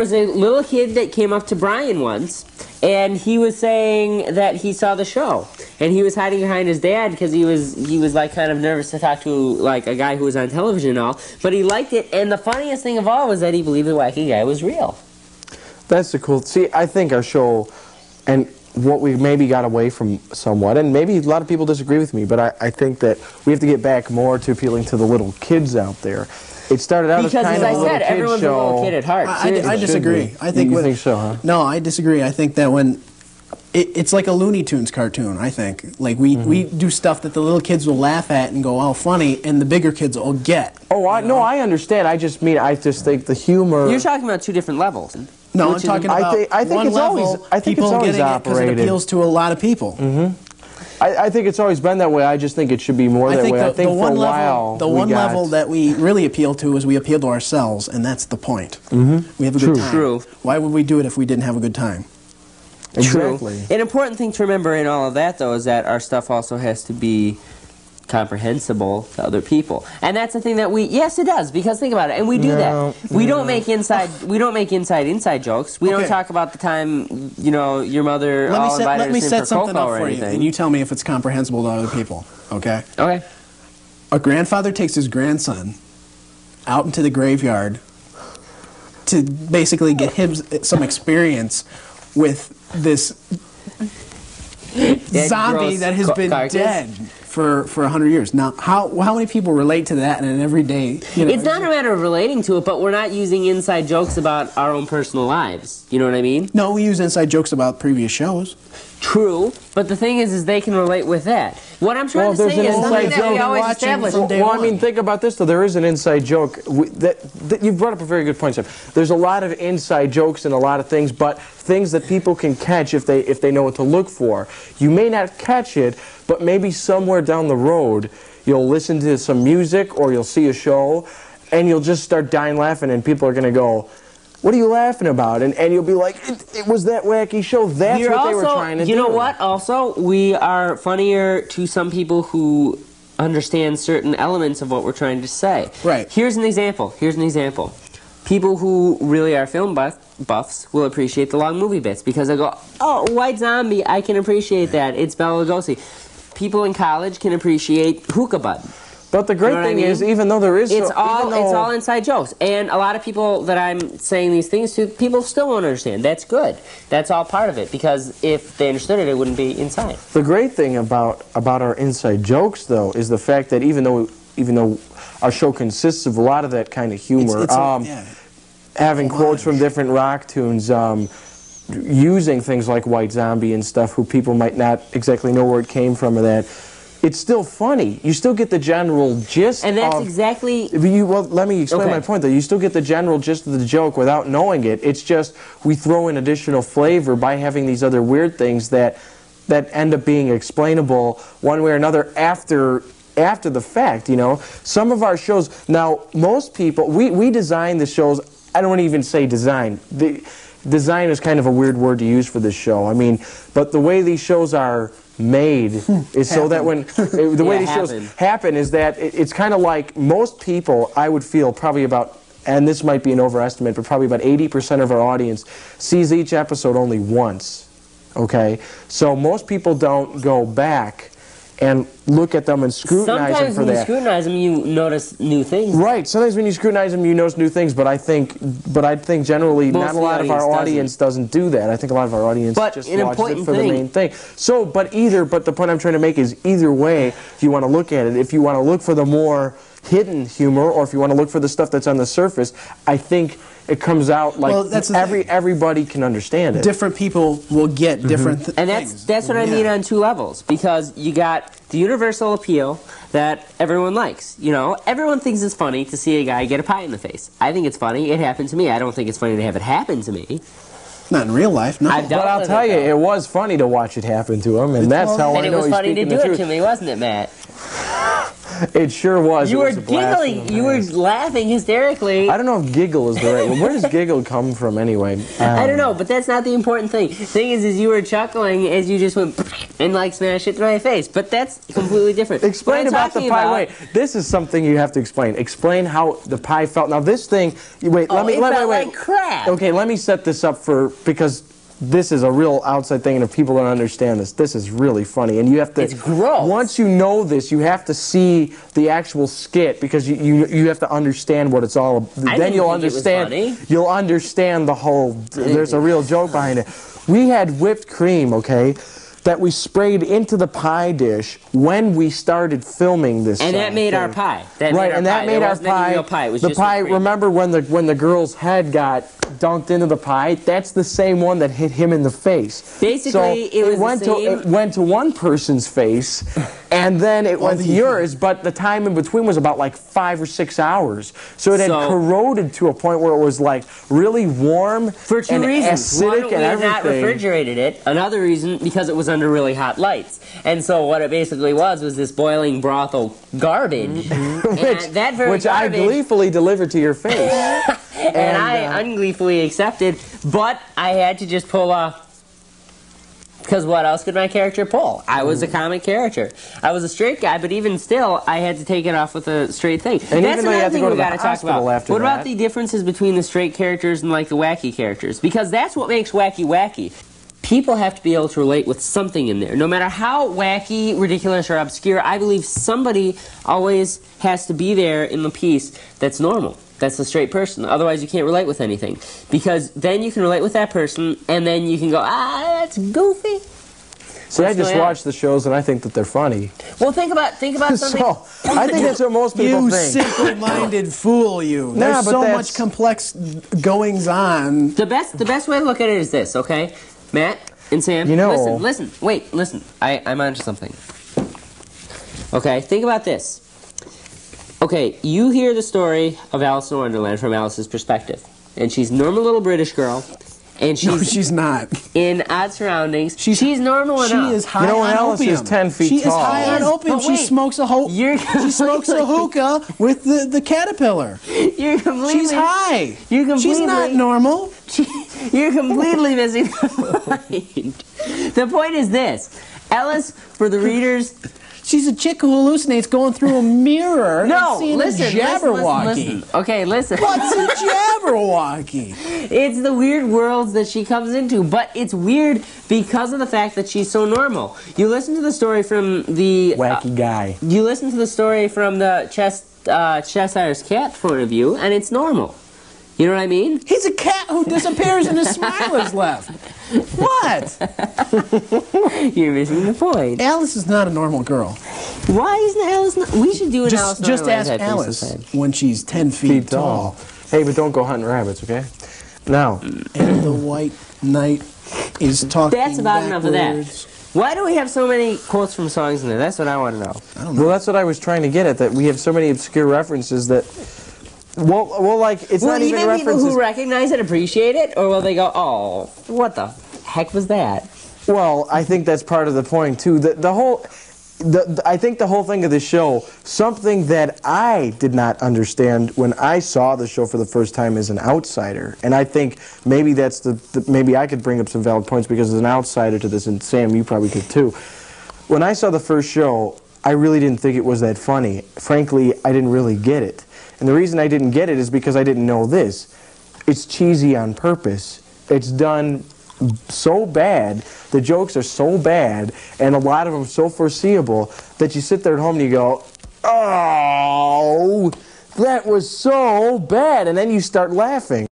was a little kid that came up to Brian once, and he was saying that he saw the show, and he was hiding behind his dad because he was like kind of nervous to talk to like a guy who was on television and all, but he liked it. And the funniest thing of all was that he believed the wacky guy was real. That's the cool. See, I think our show, and what we maybe got away from somewhat, and maybe a lot of people disagree with me, but I think that we have to get back more to appealing to the little kids out there. It started out as kind of a little kid show. Because, as I said, everyone's a little kid at heart. I disagree. I think you think so, huh? No, I disagree. I think that when it's like a Looney Tunes cartoon. I think like we do stuff that the little kids will laugh at and go, "Oh, funny," and the bigger kids will get. Oh, no, I understand. I just think the humor. You're talking about two different levels. No, I'm talking about I think one it's level. always, I think people it's always getting operated. it because it appeals to a lot of people. I think it's always been that way. I just think it should be more that way. I think for a while, the one level that we really appeal to is we appeal to ourselves, and that's the point. We have a good time. True. Why would we do it if we didn't have a good time? Exactly. True. An important thing to remember in all of that, though, is that our stuff also has to be comprehensible to other people, and that's the thing that yes, it does, because think about it, and we do that. We don't make inside jokes. We don't talk about the time your mother invited let me us in set for something cocoa up or for anything. you, and you tell me if it's comprehensible to other people. Okay. Okay. A grandfather takes his grandson out into the graveyard to basically get him some experience with this zombie that has been dead for 100 years. Now, how many people relate to that in an everyday? It's not a matter of relating to it, but we're not using inside jokes about our own personal lives. You know what I mean? No, we use inside jokes about previous shows. True, but the thing is they can relate with that. What I'm trying to say is something that we always establish. Well, I mean, think about this, though. There is an inside joke. You've brought up a very good point, Sam. There's a lot of inside jokes and a lot of things, but things that people can catch if they know what to look for. You may not catch it, but maybe somewhere down the road, you'll listen to some music or you'll see a show, and you'll just start dying laughing, and people are going to go, "What are you laughing about?" And you'll be like, it was that wacky show. That's what they were trying to do. You know what? Also, we are funnier to some people who understand certain elements of what we're trying to say. Right. Here's an example. People who really are film buffs will appreciate the long movie bits because they go, "Oh, White Zombie, I can appreciate that. It's Bela Lugosi." People in college can appreciate Hookah Bud. But the great thing is, even though there is... It's all inside jokes. And a lot of people that I'm saying these things to, people still won't understand. That's good. That's all part of it, because if they understood it, it wouldn't be inside. The great thing about our inside jokes, though, is the fact that even though our show consists of a lot of that kind of humor, having quotes from different rock tunes, using things like White Zombie and stuff, who people might not exactly know where it came from or that, it's still funny. You still get the general gist. And that's exactly... Well, let me explain my point, though. You still get the general gist of the joke without knowing it. It's just we throw in additional flavor by having these other weird things that end up being explainable one way or another after the fact, Some of our shows... Now, most people... We design the shows... I don't even say design. Design is kind of a weird word to use for this show. I mean, but the way these shows are made is so that when the way these shows happen is that it's kind of like most people, I would feel probably about, and this might be an overestimate, but probably about 80% of our audience sees each episode only once. Okay, so most people don't go back and look at them and scrutinize them for that. Sometimes when you scrutinize them, you notice new things. Right. Sometimes when you scrutinize them, you notice new things. But I think generally, not a lot of our audience doesn't do that. I think a lot of our audience just watches it for the main thing. So, but the point I'm trying to make is either way, if you want to look at it, if you want to look for the more hidden humor, or if you want to look for the stuff that's on the surface, I think it comes out like everybody can understand it. Different people will get different things. And that's what I mean on two levels, because you got the universal appeal that everyone likes. Everyone thinks it's funny to see a guy get a pie in the face. I think it's funny. It happened to me. I don't think it's funny to have it happen to me. Not in real life, no. But I'll tell you, it was funny to watch it happen to him, and that's how I know he's speaking the truth. And it was funny to do it to me, wasn't it, Matt? It sure was. You were giggling. You were laughing hysterically. I don't know if giggle is the right one. Where does giggle come from anyway? I don't know, but that's not the important thing. The thing is you were chuckling as you just went, and like smash it to my face. But that's completely different. Explain about the pie. Wait, this is something you have to explain. Explain how the pie felt. Now this thing. Wait, let me. Wait. Like crap. Okay, let me set this up because this is a real outside thing, and if people don't understand this is really funny. And you have to. It's gross. Once you know this, you have to see the actual skit because you have to understand what it's all about. Then you'll understand. You'll understand the whole. There's a real joke behind it. We had whipped cream, okay, that we sprayed into the pie dish when we started filming this. And that made our pie. That made our pie. It was the just pie. Remember when the girl's head got dunked into the pie? That's the same one that hit him in the face. Basically, so it went to one person's face, and then it went to yours. But the time in between was about like 5 or 6 hours. So it had corroded to a point where it was like really warm for two and reasons. acidic One, and everything. We had not refrigerated it. Another reason, because it was under really hot lights. And so what it basically was this boiling brothel garbage. Which I gleefully delivered to your face. and I ungleefully accepted, but I had to just pull off. Because what else could my character pull? I was a comic character. I was a straight guy, but even still, I had to take it off with a straight thing. And that's even though you had to go to the hospital after that. What about the differences between the straight characters and like the wacky characters? Because that's what makes Wacky wacky. People have to be able to relate with something in there. No matter how wacky, ridiculous, or obscure, I believe somebody always has to be there in the piece that's normal. That's a straight person. Otherwise, you can't relate with anything. Because then you can relate with that person, and then you can go, that's goofy. See, I just watch the shows, and I think that they're funny. Well, think about something. So, I think that's what most people think. You simple-minded fool, you. There's so much complex goings-on. The best way to look at it is this, okay? Matt and Sam, listen. I'm onto something. Okay, think about this. Okay, you hear the story of Alice in Wonderland from Alice's perspective. And she's a normal little British girl. And she's not. In odd surroundings. She's normal enough. She is high on Alice opium. is 10 feet she tall. She is high on opium. She smokes a she smokes a hookah with the caterpillar. She's high. She's not normal. You're completely missing the point. The point is this. Alice, for the readers... She's a chick who hallucinates going through a mirror and seeing a Jabberwocky. Listen. Okay, listen. What's a Jabberwocky? It's the weird worlds that she comes into, but it's weird because of the fact that she's so normal. You listen to the story from the... Wacky guy. You listen to the story from the Cheshire's Cat point of view, and it's normal. You know what I mean? He's a cat who disappears and his smile is left. What? You're missing the point. Alice is not a normal girl. Why isn't Alice not? We should do an Alice in Just Wonderland ask Alice when she's 10 feet tall. Hey, but don't go hunting rabbits, okay? Now. And the white knight is talking That's about enough of that. Why do we have so many quotes from songs in there? That's what I want to know. I don't know. Well, that's what I was trying to get at, that we have so many obscure references that... Well, like, it's not even references. Will even people who recognize it appreciate it? Or will they go, oh, what the heck was that? Well, I think that's part of the point, too. I think the whole thing of the show, something that I did not understand when I saw the show for the first time as an outsider, and I think maybe that's maybe I could bring up some valid points because as an outsider to this, and Sam, you probably could too. When I saw the first show, I really didn't think it was that funny. Frankly, I didn't really get it. And the reason I didn't get it is because I didn't know this. It's cheesy on purpose. It's done so bad, the jokes are so bad, and a lot of them so foreseeable that you sit there at home and you go, oh, that was so bad, and then you start laughing.